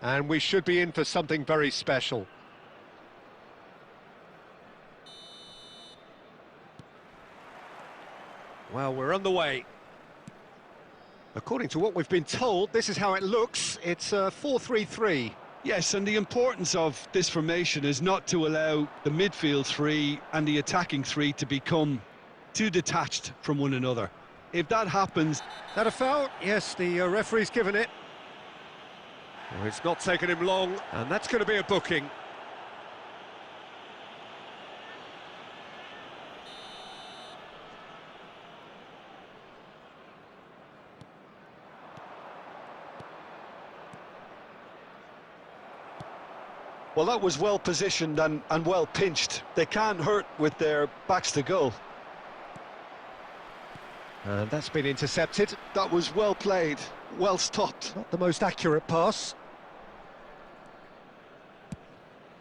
And we should be in for something very special. Well, we're on the way. According to what we've been told, this is how it looks. It's a 4-3-3. Yes, and the importance of this formation is not to allow the midfield three and the attacking three to become too detached from one another. If that happens... That a foul? Yes, the referee's given it. Oh, it's not taken him long, and that's going to be a booking. Well, that was well positioned and well pinched. They can't hurt with their backs to goal. And that's been intercepted. That was well played, well stopped. Not the most accurate pass.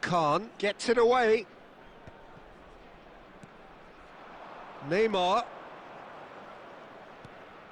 Khan gets it away. Neymar.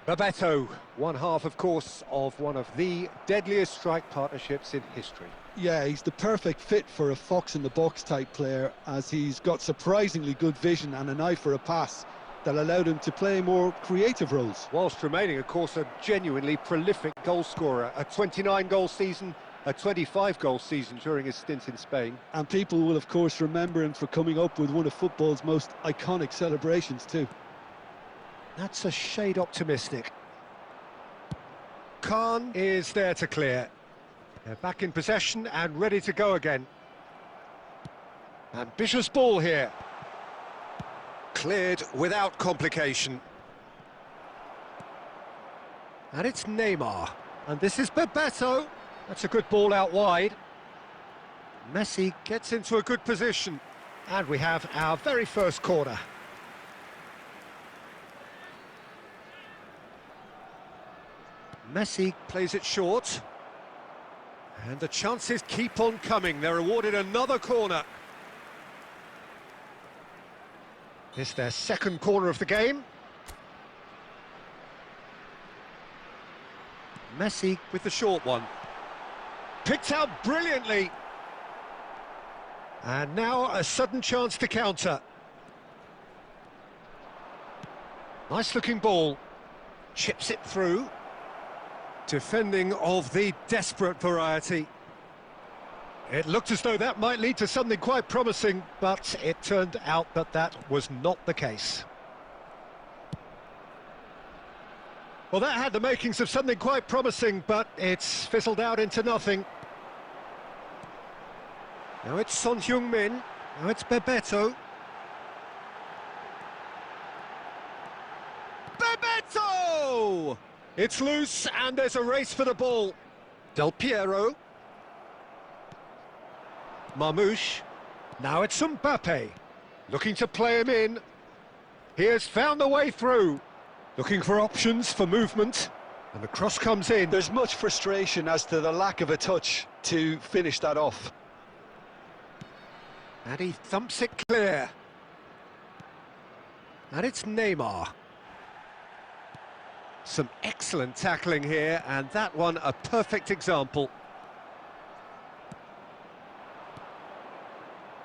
Bebeto, one half, of course, of one of the deadliest strike partnerships in history. Yeah, he's the perfect fit for a fox-in-the-box type player, as he's got surprisingly good vision and an eye for a pass that allowed him to play more creative roles. Whilst remaining, of course, a genuinely prolific goal-scorer. A 29-goal season, a 25-goal season during his stint in Spain. And people will, of course, remember him for coming up with one of football's most iconic celebrations, too. That's a shade optimistic. Khan is there to clear. They're back in possession and ready to go again. Ambitious ball here. Cleared without complication. And it's Neymar. And this is Bebeto. That's a good ball out wide. Messi gets into a good position. And we have our very first corner. Messi plays it short. And the chances keep on coming. They're awarded another corner. It's their second corner of the game. Messi with the short one. Picked out brilliantly. And now a sudden chance to counter. Nice looking ball. Chips it through. Defending of the desperate variety. It looked as though that might lead to something quite promising, but it turned out that that was not the case. Well, that had the makings of something quite promising, but it's fizzled out into nothing. Now it's Son Heung-min. Now it's Bebeto. Bebeto! It's loose, and there's a race for the ball. Del Piero. Marmouche. Now it's Mbappe. Looking to play him in. He has found the way through. Looking for options for movement. And the cross comes in. There's much frustration as to the lack of a touch to finish that off. And he thumps it clear. And it's Neymar. Some excellent tackling here, and that one a perfect example.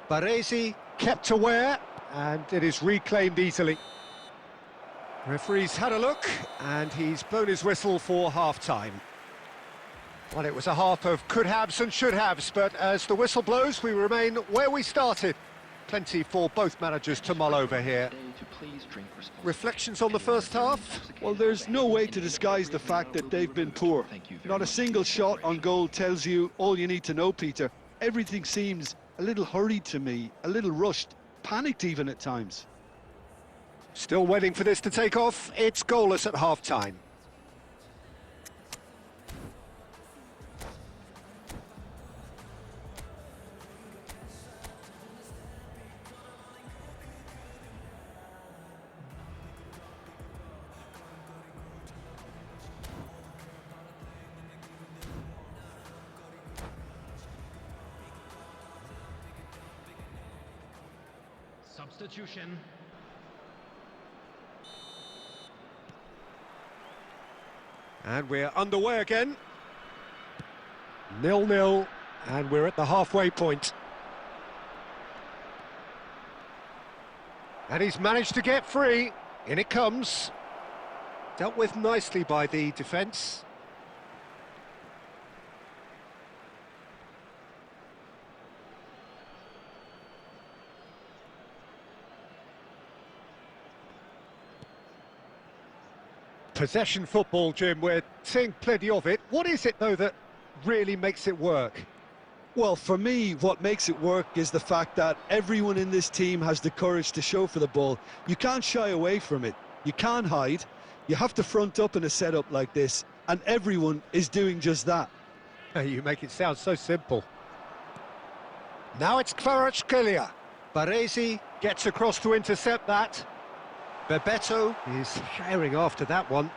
Baresi kept aware, and it is reclaimed easily. Referee's had a look, and he's blown his whistle for half-time. Well, it was a half of could-haves and should-haves, but as the whistle blows, we remain where we started. Plenty for both managers to mull over here. Reflections on the first half? Well, there's no way to disguise the fact that they've been poor. Not a single shot on goal tells you all you need to know, Peter. Everything seems a little hurried to me, a little rushed, panicked even at times. Still waiting for this to take off. It's goalless at half-time. Substitution. And we're underway again. 0-0, and we're at the halfway point. And he's managed to get free. In it comes. Dealt with nicely by the defence. Possession football, Jim, we're seeing plenty of it. What is it, though, that really makes it work? Well, for me, what makes it work is the fact that everyone in this team has the courage to show for the ball. You can't shy away from it. You can't hide. You have to front up in a setup like this, and everyone is doing just that. You make it sound so simple. Now it's Kvaratskhelia. Baresi gets across to intercept that. Bebeto is firing after that one.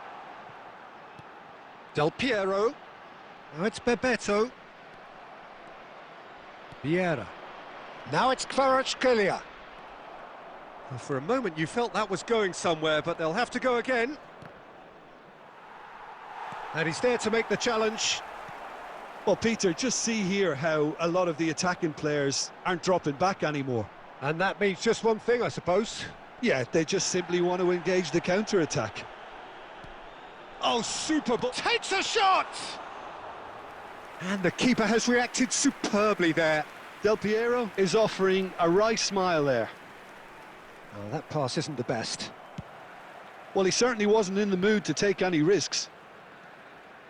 Del Piero. Now it's Bebeto. Vieira. Now it's Kvaratskhelia. Well, for a moment you felt that was going somewhere, but they'll have to go again. And he's there to make the challenge. Well, Peter, just see here how a lot of the attacking players aren't dropping back anymore. And that means just one thing, I suppose. Yeah, they just simply want to engage the counter-attack. Oh, super ball. Takes a shot! And the keeper has reacted superbly there. Del Piero is offering a wry smile there. Oh, that pass isn't the best. Well, he certainly wasn't in the mood to take any risks.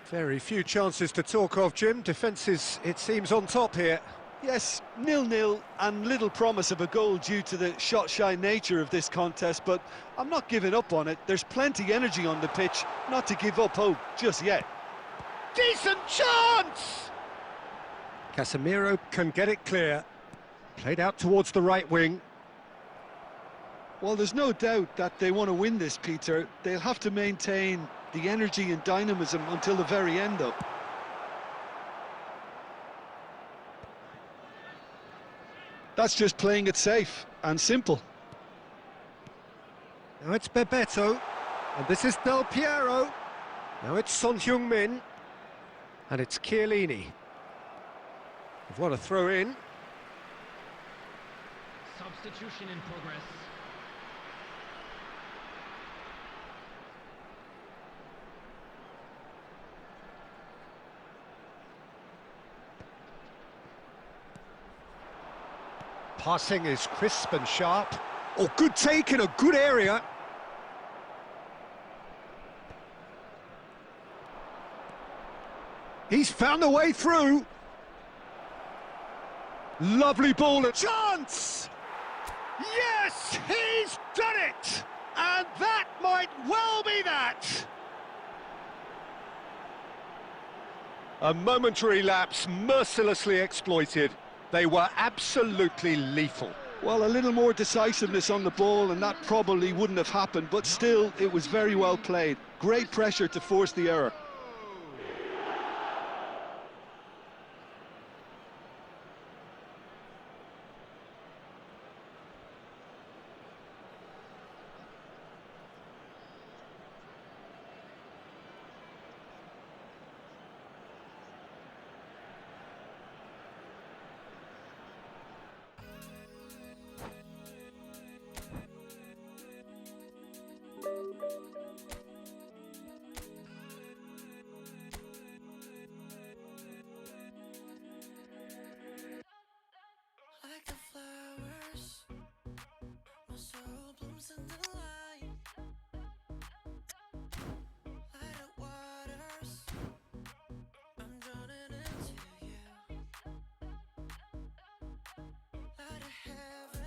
Very few chances to talk of, Jim. Defence is, it seems, on top here. Yes, 0-0 and little promise of a goal due to the shot-shy nature of this contest, but I'm not giving up on it. There's plenty energy on the pitch, not to give up hope just yet. Decent chance! Casemiro can get it clear. Played out towards the right wing. Well, there's no doubt that they want to win this, Peter. They'll have to maintain the energy and dynamism until the very end, though. That's just playing it safe and simple. Now it's Bebeto, and this is Del Piero. Now it's Son Heung-min, and it's Chiellini. They've won a throw-in. Substitution in progress. Passing is crisp and sharp. Oh, good take in a good area. He's found a way through. Lovely ball, a chance! Yes, he's done it! And that might well be that! A momentary lapse, mercilessly exploited. They were absolutely lethal. Well, a little more decisiveness on the ball and that probably wouldn't have happened, but still, it was very well played. Great pressure to force the error. Like the flowers, my soul blooms in the